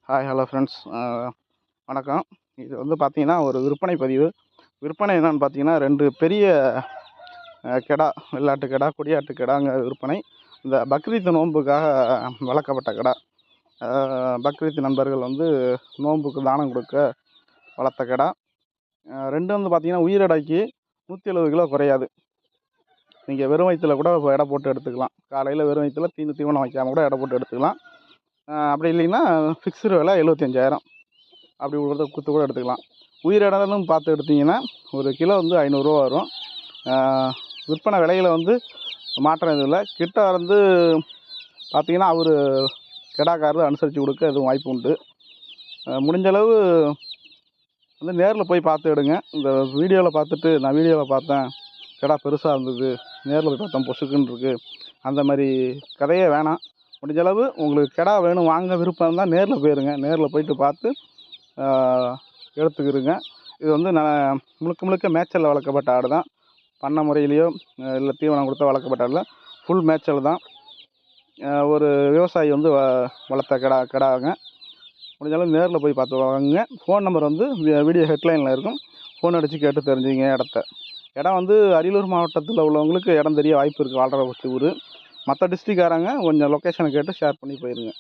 Hi hello friends, வணக்கம். இது வந்து பார்த்தீங்கன்னா ஒரு விற்பனை பதிவு. விற்பனை என்னென்னு பார்த்தீங்கன்னா, 2 பெரிய கெடா, வெள்ளாட்டு கெடா, கொடியாட்டு கெடாங்க விற்பனை. இந்த பக்ரீத் நோன்புக்காக வளர்க்கப்பட்ட கெடா. பக்ரீத் நண்பர்கள் வந்து நோன்புக்கு தானம் கொடுக்க வளர்த்த கெடா. 2 வந்து பார்த்தீங்கன்னா உயிரெடைக்கு 170 கிலோ குறையாது. நீங்கள் வெறும் வயிற்றில் கூட எடை போட்டு எடுத்துக்கலாம். காலையில் வெறும் வயிற்றில் தீவனம் வைக்காமல் கூட எடை போட்டு எடுத்துக்கலாம். அப்படி இல்லைன்னா ஃபிக்ஸ்டு விலை 75,000 அப்படி கொடுத்து கூட எடுத்துக்கலாம். உயிரிடம்னு பார்த்து எடுத்திங்கன்னா ஒரு கிலோ வந்து 500 ரூபா வரும். விற்பனை விலையில் வந்து மாற்றம் எதுவும் இல்லை. கிட்ட வந்து பார்த்திங்கன்னா அவர் கெடாக்காரர் அனுசரித்து கொடுக்க எதுவும் வாய்ப்பு உண்டு. முடிஞ்சளவு வந்து நேரில் போய் பார்த்து எடுங்க. இந்த வீடியோவில் பார்த்துட்டு நான் வீடியோவில் பார்த்தேன் கெடா பெருசாக இருந்தது, நேரில் போய் பார்த்தேன் பொசுக்குன்னு இருக்குது, அந்த மாதிரி கதையே வேணாம். முடிஞ்சளவு உங்களுக்கு கெடா வேணும், வாங்க விருப்பம் இருந்தால் நேரில் போயிருங்க. நேரில் போயிட்டு பார்த்து எடுத்துக்கிருங்க. இது வந்து நான் முழுக்க மேய்ச்சலில் வளர்க்கப்பட்ட ஆடு தான். பண்ணை முறையிலையோ இல்லை தீவனம் கொடுத்தா வளர்க்கப்பட்ட ஆடு தான். ஃபுல் மேய்ச்சல் தான். ஒரு விவசாயி வந்து வளர்த்த கெடாங்க. முடிஞ்சாலும் நேரில் போய் பார்த்து வாங்குங்க. ஃபோன் நம்பர் வந்து வீடியோ ஹெட்லைனில் இருக்கும். ஃபோன் அடித்து கேட்டு தெரிஞ்சுங்க இடத்த. இடம் வந்து அரியலூர் மாவட்டத்தில் உள்ளவங்களுக்கு இடம் தெரிய வாய்ப்பு இருக்குது. வாழ்கிற ஊர். மற்ற டிஸ்ட்ரிக்ட்காரங்க கொஞ்சம் லொக்கேஷனை கேட்டு ஷேர் பண்ணி போயிருங்க.